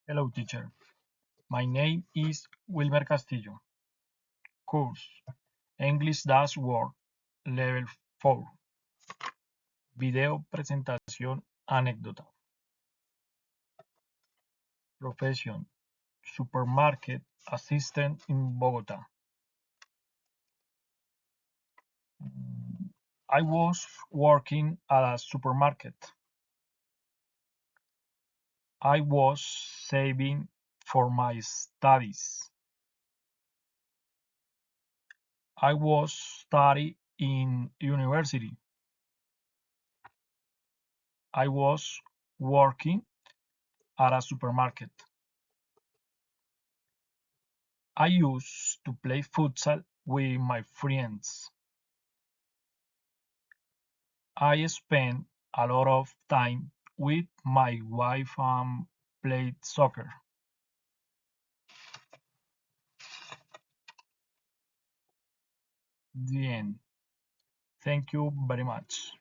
Hello, teacher. My name is Wilmer Castillo. Course English Dash Word Level 4. Video presentación anécdota. Profession: Supermarket assistant in Bogotá. I was working at a supermarket. I was saving for my studies. I was studying in university. I was working at a supermarket. I used to play futsal with my friends. I spent a lot of time with my wife and played soccer. The end. Thank you very much.